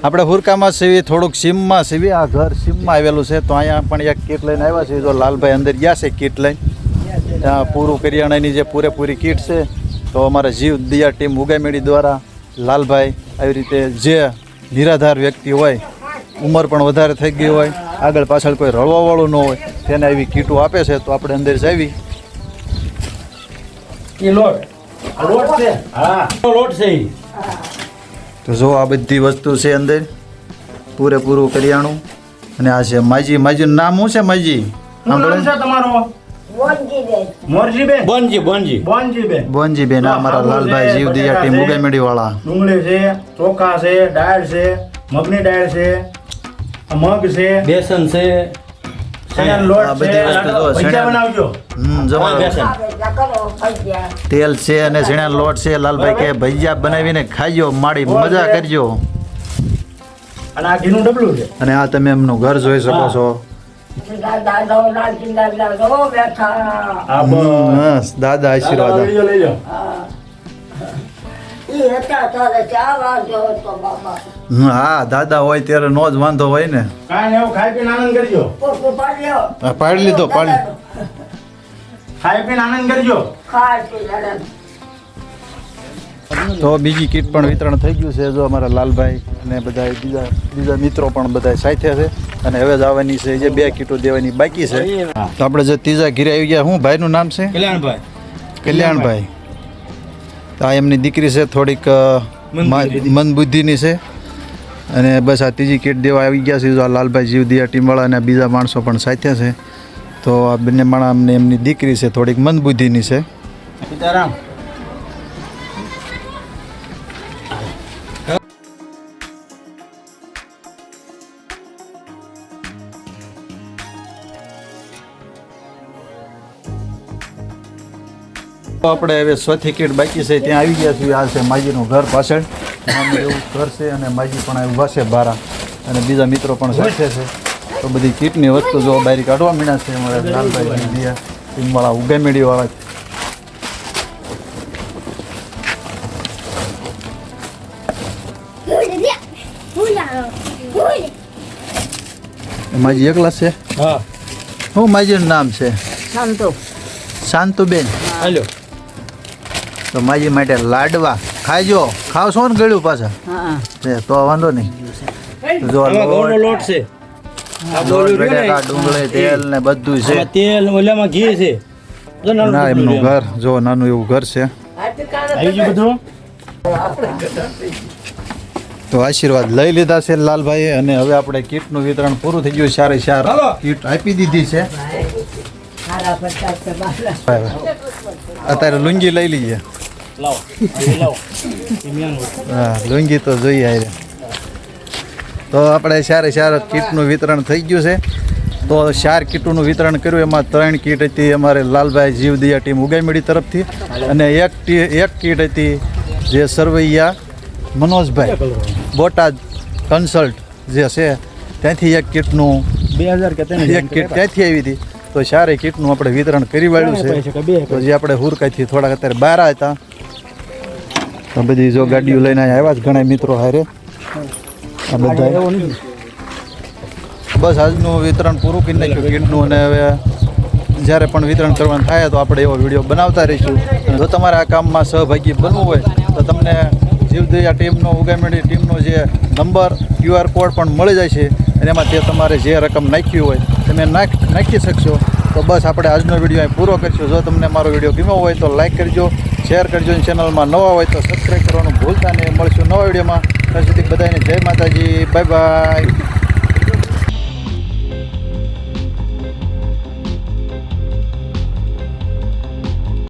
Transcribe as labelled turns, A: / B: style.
A: આપણે હુરકામાં સીવી થોડુંક સીમમાં સીવી આ ઘર સીમમાં આવેલું છે તો અહીંયા પણ એક કીટ લઈને આવ્યા છે. જો લાલભાઈ અંદર ગયા છે કીટ લઈને, ત્યાં પૂરું કરિયાણાની જે પૂરેપૂરી કીટ છે. તો અમારા જીવ દિયા ટીમ ઉગામેડી દ્વારા લાલભાઈ આવી રીતે જે નિરાધાર વ્યક્તિ હોય, ઉંમર પણ વધારે થઈ ગઈ હોય, આગળ પાછળ કોઈ રળવાવાળું ન હોય, તેને આવી કીટો આપે છે. તો આપણે અંદર જાવી. તો જો આ બધી વસ્તુ છે અંદર, પૂરેપૂરું કરિયાણું. અને આ છે માજી. માજીનું નામ શું છે? માજી બોનજીબેન. અમારા લાલભાઈ જીવ દિયા ટીમ ઉગામેડી વાળા.
B: ડુંગળી છે, ચોખા છે, દાળ છે, મગની દાળ છે, મગ છે, બેસન છે,
A: તેલ છે અને ઝીણા લોટ છે. લાલભાઈ કે ભજીયા બનાવીને ખાજો, માડી મજા કરજો.
B: અને આ ઘીનું ડબલું છે.
A: અને આ તમે એમનું ઘર જોઈ શકો છો. દાદા આશીર્વાદ. હા, દાદા હોય ત્યારે નો જ વાંધો હોય ને.
B: ખાઈ પીને આનંદ કરજો.
A: પાડી લીધો.
B: ખાઈ પીને આનંદ કરજો.
A: તો બીજી કીટ પણ વિતરણ થઈ ગયું છે. જો અમારા લાલભાઈ અને બધા બીજા મિત્રો પણ બધા સાથે છે. અને હવે જ આવવાની છે, જે 2 કીટો દેવાની બાકી છે. તો આપણે જે ત્રીજા ઘીરે આવી ગયા. શું ભાઈનું નામ છે? કલ્યાણભાઈ. તો આ એમની દીકરી છે, થોડીક મંદબુદ્ધિની છે. અને બસ આ ત્રીજી કીટ દેવા આવી ગયા છે. જો આ લાલભાઈ જીવ દિયા ટીમવાળા અને બીજા માણસો પણ સાથે છે. તો આ બંને માણસ એમની દીકરી છે, થોડીક મંદબુદ્ધિની છે.
B: સીતારામ.
A: આપણે હવે 6થી કીટ બાકી છે, ત્યાં આવી ગયા છીએ. આ છે માજીનું ઘર પાછળ, નાનું એવું ઘર છે. અને માજી પણ ઊભા છે બારા, અને બીજા મિત્રો પણ સાથે છે. તો બધી કીટની વસ્તુ જો બહાર કાઢવા મીણા છે. અમારા લાલભાઈ દિયા ટીમવાળા ઉગામેડીવાળા. માજી એકલા છે?
B: હા.
A: શું માજીનું નામ છે? શાંતુબેન.
B: હાલો.
A: તો માજી માટે લાડવા ખાજો. ખાવ છો ને ગળ્યું પાછા? તો વાંધો નહીં. જો
B: લોટ છે,
A: ડુંગળી, તેલ ને બધું છે.
B: તેલ ઓલામાં ઘી છે.
A: ના, એમનું ઘર જો નાનું એવું ઘર છે. તો આશીર્વાદ લઈ લીધા છે લાલભાઈએ. અને હવે આપણે કીટનું વિતરણ પૂરું થઈ ગયું. 4 કીટ આપી દીધી છે. અત્યારે લુંગી લઈ લઈએ. હા, લુંગી તો જોઈએ. તો આપણે 4 કીટનું વિતરણ થઈ ગયું છે. તો 4 કીટોનું વિતરણ કર્યું. એમાં 3 કીટ હતી અમારે લાલભાઈ જીવ દિયા ટીમ ઉગામેડી તરફથી, અને એક કીટ હતી જે સરવૈયા મનોજભાઈ બોટાદ કન્સલ્ટ જે છે ત્યાંથી એક કીટનું
B: 2000 કે
A: એક કીટ ત્યાંથી આવી હતી. તો 4 કીટનું આપણે વિતરણ કરી વાળ્યું છે. તો જે આપણે હુરકાઈથી થોડાક અત્યારે બહાર હતા, તો બધી જો ગાડીઓ લઈને આવ્યા જ ઘણા મિત્રો હારે. આ બધા બસ આજનું વિતરણ પૂરું કરી નાખ્યું કીટનું. અને હવે જ્યારે પણ વિતરણ કરવાનું થાય તો આપણે એવો વિડીયો બનાવતા રહીશું. જો તમારે આ કામમાં સહભાગી બનવું હોય તો તમને જીવદયા ટીમનો ઉગામેડી ટીમનો જે નંબર QR કોડ પણ મળી જાય છે. અને એમાં તે તમારે જે રકમ નાખી હોય તમે નાખી શકશો. તો બસ આપણે આજનો વિડીયો અહીં પૂરો કરીશું. જો તમને મારો વિડીયો ગમ્યો હોય તો લાઈક કરજો, શેર કરજો. ચેનલમાં નવા હોય તો સબસ્ક્રાઈબ કરવાનું ભૂલતા નહીં. મળશું નવા વિડીયોમાં. ત્યાં સુધી બધાને જય માતાજી. Bye bye.